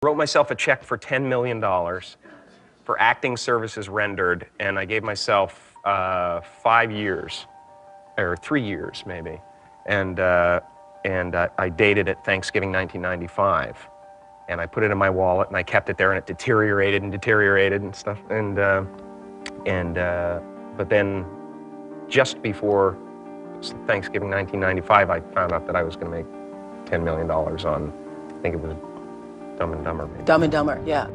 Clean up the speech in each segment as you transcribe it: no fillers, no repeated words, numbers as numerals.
Wrote myself a check for $10 million for acting services rendered, and I gave myself 5 years, or 3 years maybe, and I dated it Thanksgiving 1995, and I put it in my wallet, and I kept it there, and it deteriorated and stuff, but then just before Thanksgiving 1995, I found out that I was going to make $10 million on, I think it was Dumb and Dumber. Maybe. Dumb and Dumber, yeah.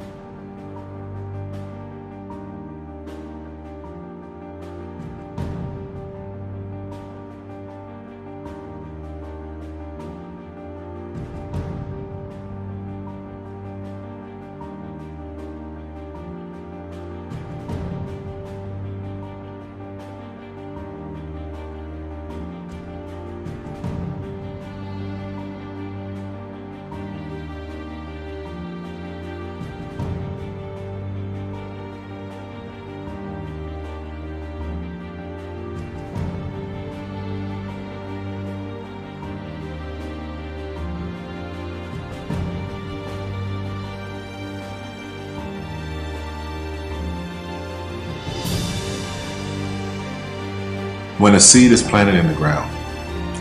When a seed is planted in the ground,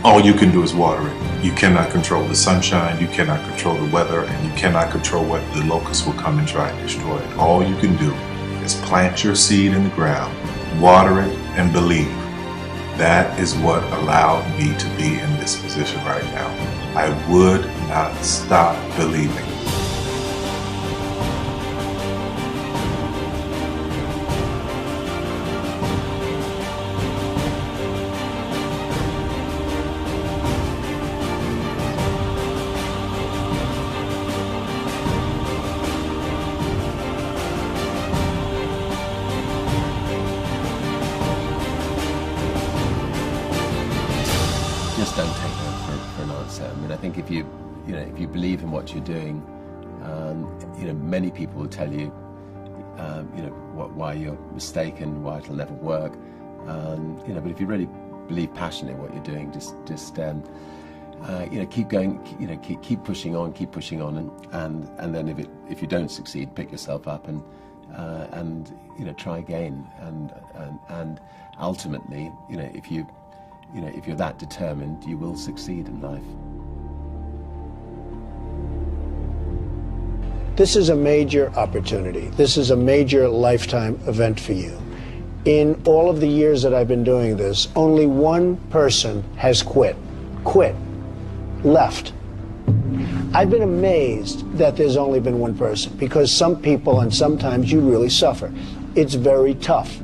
all you can do is water it. You cannot control the sunshine, you cannot control the weather, and you cannot control what the locusts will come and try and destroy it. All you can do is plant your seed in the ground, water it, and believe. That is what allowed me to be in this position right now. I would not stop believing. Just don't take no for an answer. I mean, I think if you believe in what you're doing, many people will tell you, why you're mistaken, why it'll never work. But if you really believe passionately in what you're doing, just keep going, keep pushing on, and then if you don't succeed, pick yourself up and try again, and ultimately, if you're that determined, you will succeed in life. This is a major opportunity. This is a major lifetime event for you. In all of the years that I've been doing this, only one person has quit, left. I've been amazed that there's only been one person, because some people, and sometimes you really suffer. It's very tough.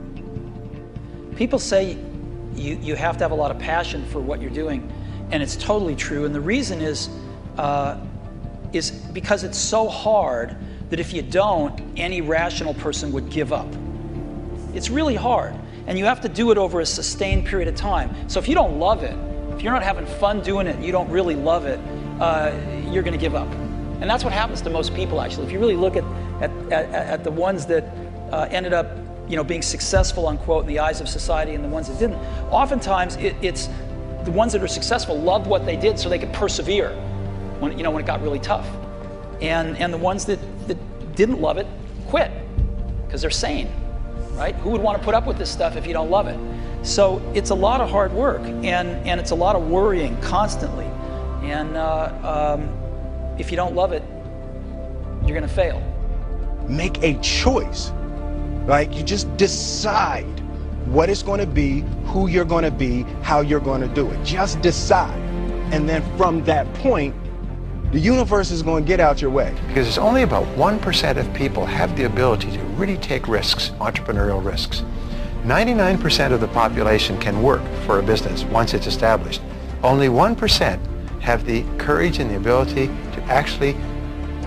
People say you have to have a lot of passion for what you're doing, and it's totally true. And the reason is because it's so hard that if you don't, any rational person would give up. It's really hard, and you have to do it over a sustained period of time. So if you don't love it, if you're not having fun doing it, you don't really love it, you're going to give up. And that's what happens to most people, actually. If you really look at the ones that ended up being successful, unquote, in the eyes of society, and the ones that didn't, oftentimes it's the ones that are successful loved what they did so they could persevere when it got really tough. And the ones that didn't love it quit because they're sane, right? Who would want to put up with this stuff if you don't love it? So it's a lot of hard work, and it's a lot of worrying constantly. And if you don't love it, you're going to fail. Make a choice. Like, you just decide what it's going to be, who you're going to be, how you're going to do it. Just decide. And then from that point, the universe is going to get out your way. Because it's only about 1% of people have the ability to really take risks, entrepreneurial risks. 99% of the population can work for a business once it's established. Only 1% have the courage and the ability to actually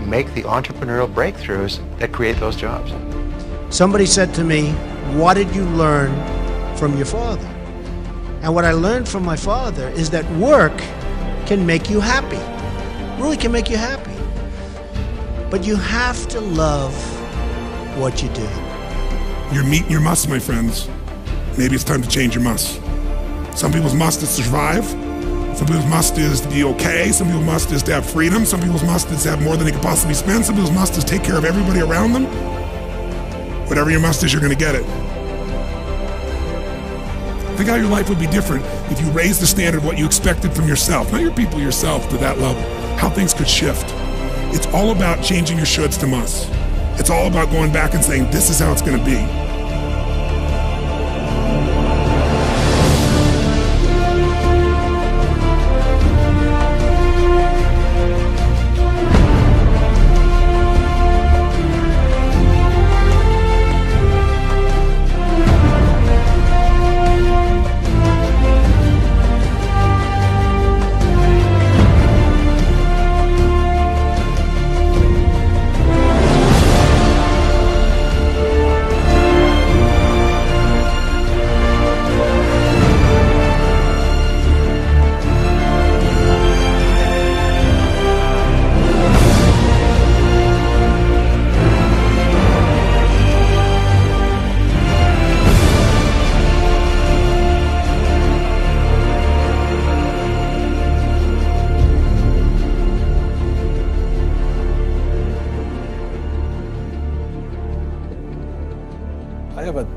make the entrepreneurial breakthroughs that create those jobs. Somebody said to me, what did you learn from your father? And what I learned from my father is that work can make you happy. Really can make you happy. But you have to love what you do. You're meeting your must, my friends. Maybe it's time to change your must. Some people's must is to survive. Some people's must is to be okay. Some people's must is to have freedom. Some people's must is to have more than they could possibly spend. Some people's must is take care of everybody around them. Whatever your must is, you're going to get it. Think how your life would be different if you raised the standard of what you expected from yourself, not your people, yourself, to that level. How things could shift. It's all about changing your shoulds to musts. It's all about going back and saying, this is how it's going to be.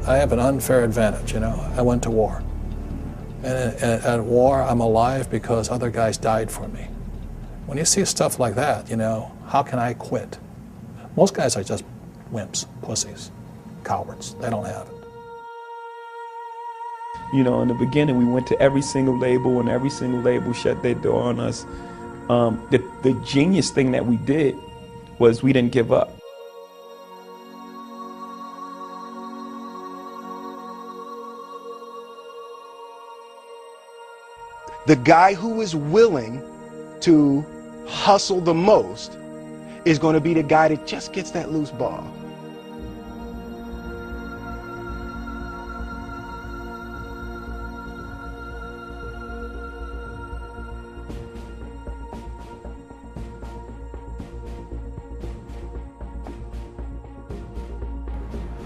I have an unfair advantage, you know. I went to war. And at war, I'm alive because other guys died for me. When you see stuff like that, you know, how can I quit? Most guys are just wimps, pussies, cowards. They don't have it. You know, in the beginning, we went to every single label, and every single label shut their door on us. The genius thing that we did was we didn't give up. The guy who is willing to hustle the most is going to be the guy that just gets that loose ball.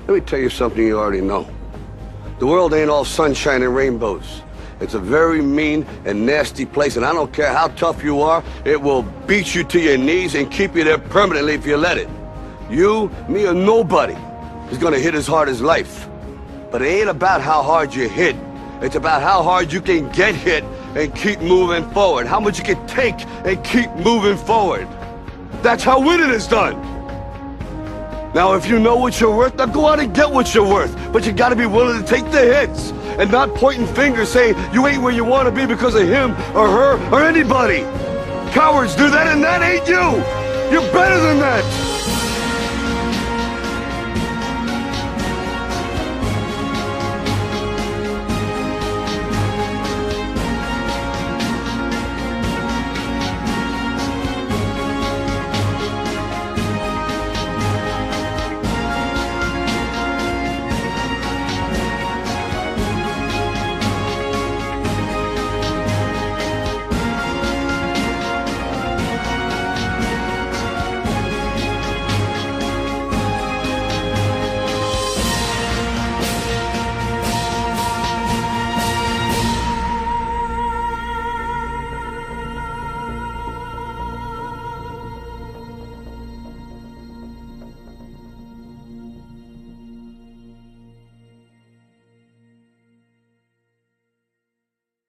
Let me tell you something you already know. The world ain't all sunshine and rainbows. It's a very mean and nasty place, and I don't care how tough you are, it will beat you to your knees and keep you there permanently if you let it. You, me, or nobody is gonna hit as hard as life. But it ain't about how hard you hit. It's about how hard you can get hit and keep moving forward. How much you can take and keep moving forward. That's how winning is done. Now, if you know what you're worth, now go out and get what you're worth. But you gotta be willing to take the hits and not pointing fingers saying you ain't where you want to be because of him or her or anybody. Cowards do that, and that ain't you. You're better than that.